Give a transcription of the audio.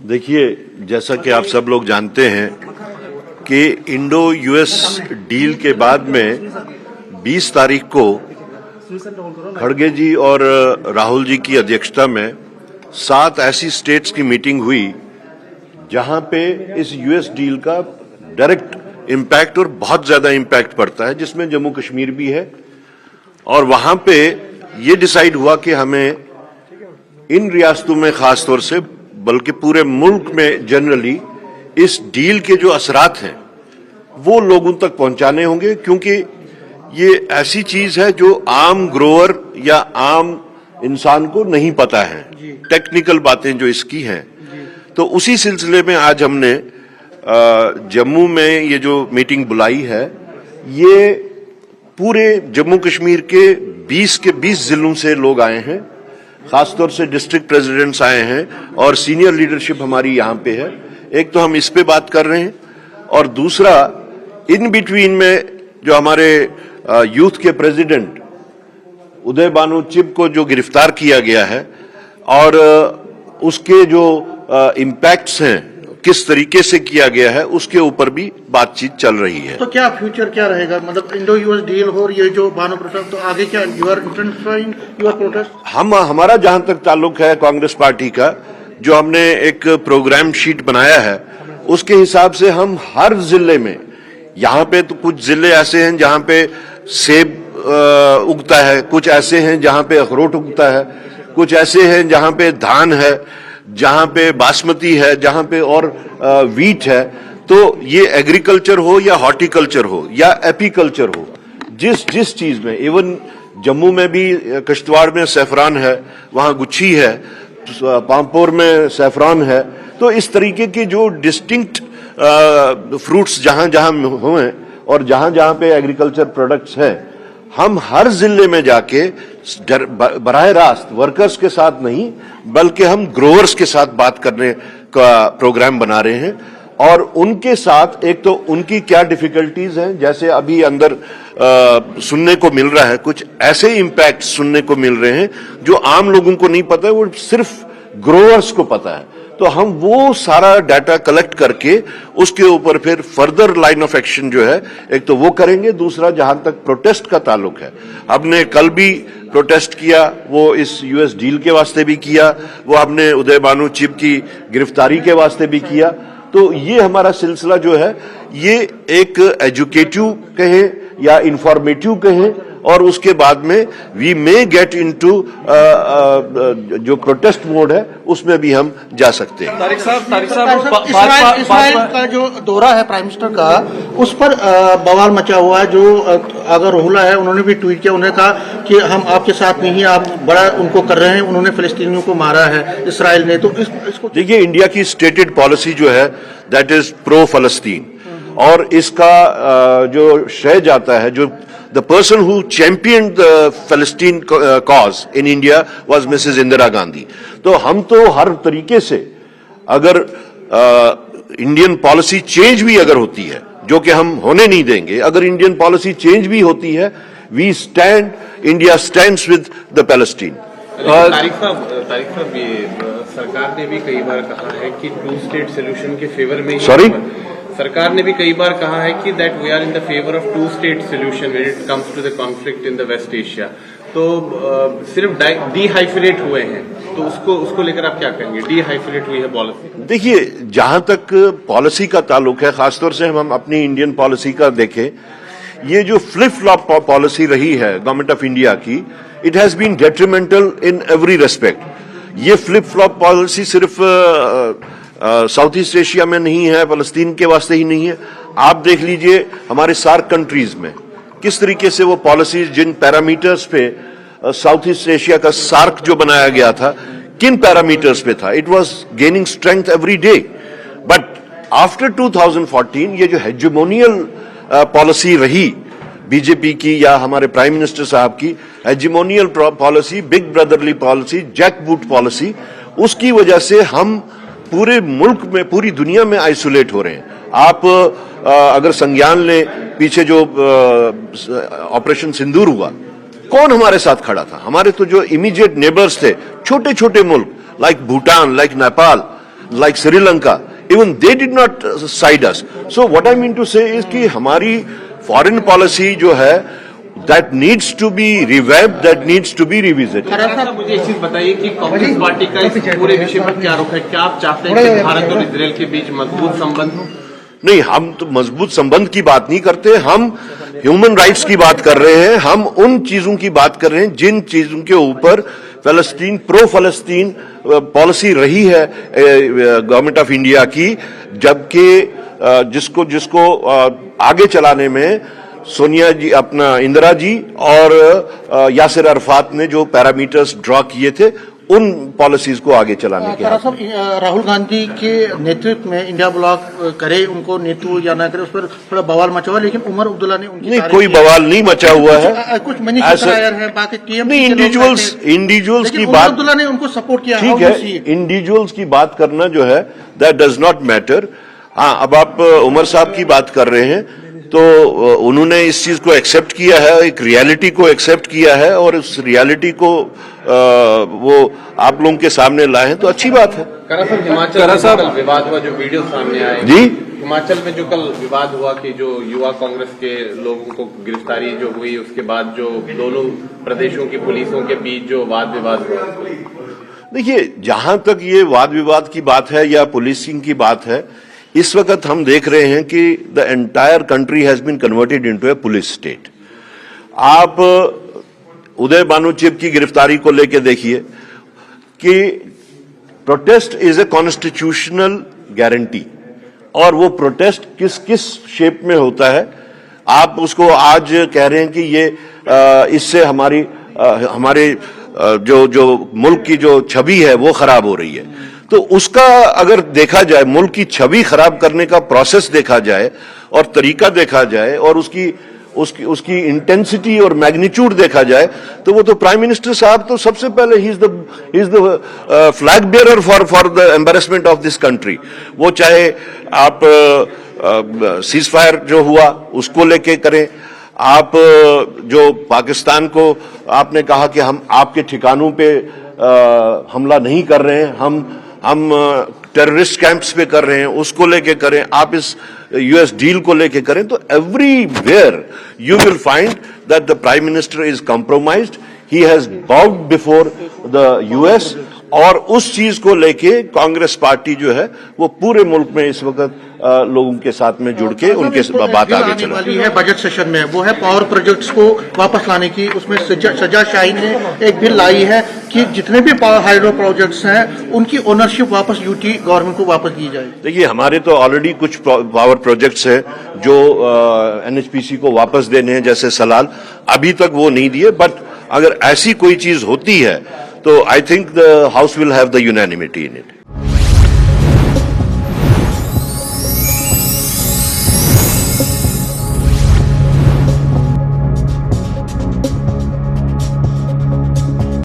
देखिए, जैसा कि आप सब लोग जानते हैं कि इंडो यूएस डील के बाद में 20 तारीख को खड़गे जी और राहुल जी की अध्यक्षता में 7 ऐसी स्टेट्स की मीटिंग हुई जहां पे इस यूएस डील का डायरेक्ट इम्पैक्ट और बहुत ज्यादा इम्पैक्ट पड़ता है, जिसमें जम्मू कश्मीर भी है। और वहां पे ये डिसाइड हुआ कि हमें इन रियासतों में खास तौर से बल्कि पूरे मुल्क में जनरली इस डील के जो असरात हैं वो लोगों तक पहुंचाने होंगे, क्योंकि ये ऐसी चीज है जो आम ग्रोअर या आम इंसान को नहीं पता है, टेक्निकल बातें जो इसकी हैं। तो उसी सिलसिले में आज हमने जम्मू में ये जो मीटिंग बुलाई है, ये पूरे जम्मू कश्मीर के 20 जिलों से लोग आए हैं, खासतौर से डिस्ट्रिक्ट प्रेसिडेंट्स आए हैं और सीनियर लीडरशिप हमारी यहाँ पे है। एक तो हम इस पे बात कर रहे हैं और दूसरा इन बिटवीन में जो हमारे यूथ के प्रेसिडेंट उदय भानु चिब को जो गिरफ्तार किया गया है और उसके जो इम्पैक्ट्स हैं किस तरीके से किया गया है, उसके ऊपर भी बातचीत चल रही है। तो क्या फ्यूचर क्या रहेगा, मतलब इंडो यूएस डील हो, ये जो भानु प्रोटेस्ट, तो आगे क्या यूआर प्रोटेस्ट? हमारा जहां तक ताल्लुक है कांग्रेस पार्टी का, जो हमने एक प्रोग्राम शीट बनाया है उसके हिसाब से हम हर जिले में, यहाँ पे तो कुछ जिले ऐसे हैं जहां पे सेब उगता है, कुछ ऐसे हैं जहां पे अखरोट उगता है, कुछ ऐसे हैं जहां पे धान है, जहां पे बासमती है, जहां पे और वीट है। तो ये एग्रीकल्चर हो या हॉर्टिकल्चर हो या एपीकल्चर हो, जिस चीज में, इवन जम्मू में भी किश्तवाड़ में सैफरान है, वहां गुच्छी है, पामपोर में सैफरान है। तो इस तरीके के जो डिस्टिंक्ट फ्रूट्स जहां जहां हुए और जहां जहां पे एग्रीकल्चर प्रोडक्ट्स हैं, हम हर जिले में जाके बराह रास्त वर्कर्स के साथ नहीं बल्कि हम ग्रोअर्स के साथ बात करने का प्रोग्राम बना रहे हैं। और उनके साथ एक तो उनकी क्या डिफिकल्टीज हैं, जैसे अभी अंदर सुनने को मिल रहा है, कुछ ऐसे इम्पैक्ट सुनने को मिल रहे हैं जो आम लोगों को नहीं पता है, वो सिर्फ ग्रोअर्स को पता है। तो हम वो सारा डाटा कलेक्ट करके उसके ऊपर फिर फर्दर लाइन ऑफ एक्शन जो है, एक तो वो करेंगे। दूसरा, जहां तक प्रोटेस्ट का ताल्लुक है, हमने कल भी प्रोटेस्ट किया, वो इस यूएस डील के वास्ते भी किया, वो हमने उदय भानु चिब की गिरफ्तारी के वास्ते भी किया। तो ये हमारा सिलसिला जो है, ये एक एजुकेटिव कहें या इंफॉर्मेटिव कहें, और उसके बाद में वी मे गेट इनटू जो प्रोटेस्ट मोड है उसमें भी हम जा सकते हैं। तारिक साहब, इस्राइल का जो दौरा है प्राइम मिनिस्टर का, उस पर बवाल मचा हुआ है। जो अगर रोहला है, उन्होंने भी ट्वीट किया, उन्होंने कहा कि हम आपके साथ नहीं, आप बड़ा उनको कर रहे हैं, उन्होंने फिलिस्तीनियों को मारा है इस्राइल ने। तो इसको देखिए, इंडिया की स्टेटेड पॉलिसी जो है दैट इज प्रो फलस्तीन, और इसका जो श्रेय जाता है, जो the person who championed the Palestine cause in India was Mrs. Indira Gandhi. तो हम तो हर तरीके से, अगर इंडियन पॉलिसी चेंज भी अगर होती है, जो कि हम होने नहीं देंगे, अगर इंडियन पॉलिसी चेंज भी होती है, we stand, India stands with the Palestine. Tariq साहब, ये सरकार ने भी कई बार कहा है कि 2 स्टेट सोल्यूशन के फेवर में, सरकार ने भी कई बार कहा है कि that we are in the favour of 2 state solution when it comes to the conflict in the West Asia. तो सिर्फ डीहाइफिनेट हुए हैं, तो उसको लेकर आप क्या कहेंगे? डीहाइफिनेट हुई है पॉलिसी। देखिए, जहां तक पॉलिसी का ताल्लुक है, खासतौर से हम अपनी इंडियन पॉलिसी का देखें, ये जो फ्लिप फ्लॉप पॉलिसी रही है गवर्नमेंट ऑफ इंडिया की, it has been detrimental in every respect. ये फ्लिप फ्लॉप पॉलिसी सिर्फ साउथ ईस्ट एशिया में नहीं है, फलस्तीन के वास्ते ही नहीं है। आप देख लीजिए हमारे सार्क कंट्रीज में किस तरीके से वो पॉलिसीज, जिन पैरामीटर्स पे साउथ ईस्ट एशिया का सार्क जो बनाया गया था, किन पैरामीटर्स पे था, it was gaining strength every day. But after 2014 ये जो हेजेमोनियल पॉलिसी रही बीजेपी की या हमारे प्राइम मिनिस्टर साहब की, hegemonial policy, big brotherly policy, jackboot policy, उसकी वजह से हम पूरे मुल्क में, पूरी दुनिया में आइसोलेट हो रहे हैं। आप अगर संज्ञान लें, पीछे जो ऑपरेशन सिंदूर हुआ, कौन हमारे साथ खड़ा था? हमारे तो जो इमीडिएट नेबर्स थे, छोटे छोटे मुल्क like Bhutan, like Nepal, like Sri Lanka, even they did not side us. So what I mean to say is कि हमारी foreign policy जो है, that needs to be revamped, that needs to be revisited. साहब मुझे एक चीज बताइए कि कांग्रेस पार्टी का इस पूरे विषय पर क्या रुख है? क्या आप चाहते हैं कि भारत और इजराइल के बीच मजबूत संबंध हो? नहीं, हम तो मजबूत संबंध की बात नहीं करते, हम ह्यूमन राइट्स की बात कर रहे हैं, हम उन चीजों की बात कर रहे हैं जिन चीजों के ऊपर फलस्तीन, प्रो फलस्तीन पॉलिसी रही है गवर्नमेंट ऑफ इंडिया की, जबकि जिसको आगे चलाने में सोनिया जी, अपना इंदिरा जी और यासिर अरफात ने जो पैरामीटर्स ड्रॉ किए थे, उन पॉलिसीज को आगे चलाने के साहब, राहुल गांधी के नेतृत्व में इंडिया ब्लॉक करे, उनको नेतृत्व या ना करे, उस पर थोड़ा बवाल मचा हुआ, लेकिन उमर अब्दुल्ला ने उनकी नहीं, कोई बवाल नहीं मचा हुआ है, कुछ मैनिफेस्टो है, बाकी नहीं, इंडिविजुअल्स की बात, अब्दुल्ला ने उनको सपोर्ट किया, ठीक है, इंडिविजुअल्स की बात करना जो है दैट डज नॉट मैटर. हाँ, अब आप उमर साहब की बात कर रहे हैं, तो उन्होंने इस चीज को एक्सेप्ट किया है, एक रियलिटी को एक्सेप्ट किया है, और उस रियलिटी को वो आप लोगों के सामने लाए हैं, तो अच्छी बात है. हिमाचल में कल विवाद हुआ, जो वीडियो सामने आए जी, हिमाचल में जो कल विवाद हुआ कि जो युवा कांग्रेस के लोगों को गिरफ्तारी जो हुई, उसके बाद जो दोनों प्रदेशों की पुलिसों के बीच जो वाद विवाद हुआ. देखिए, जहां तक ये वाद विवाद की बात है या पुलिसिंग की बात है, इस वक्त हम देख रहे हैं कि the entire country has been converted into a police state. आप उदय भानु चिब की गिरफ्तारी को लेकर देखिए कि protest is a constitutional guarantee, और वो प्रोटेस्ट किस किस शेप में होता है. आप उसको आज कह रहे हैं कि ये इससे हमारे जो मुल्क की जो छवि है वो खराब हो रही है. तो उसका अगर देखा जाए, मुल्क की छवि खराब करने का प्रोसेस देखा जाए और तरीका देखा जाए और उसकी इंटेंसिटी और मैग्नीट्यूड देखा जाए, तो वो तो प्राइम मिनिस्टर साहब तो सबसे पहले he is the flag bearer for the embarrassment of this country. वो चाहे आप सीज फायर जो हुआ उसको लेके करें, आप जो पाकिस्तान को आपने कहा कि हम आपके ठिकानों पे हमला नहीं कर रहे हैं, हम टेररिस्ट कैंप्स पे कर रहे हैं, उसको लेके करें, आप इस यूएस डील को लेके करें, तो everywhere you will find that the prime minister is compromised, he has bowed before the US, और उस चीज को लेके कांग्रेस पार्टी जो है वो पूरे मुल्क में इस वक्त लोगों के साथ में जुड़ के उनके बात आगे चला वाली है. बजट सेशन में वो है पावर प्रोजेक्ट्स को वापस लाने की. उसमें सजा शाही ने एक बिल लाई है कि जितने भी पावर हाइड्रो प्रोजेक्ट्स हैं उनकी ओनरशिप वापस यूटी गवर्नमेंट को वापस दी जाए. देखिए, हमारे तो ऑलरेडी कुछ पावर प्रोजेक्ट्स हैं जो एनएचपीसी को वापस देने हैं, जैसे सलाल, अभी तक वो नहीं दिए. बट अगर ऐसी कोई चीज होती है तो I think the house will have the unanimity in it.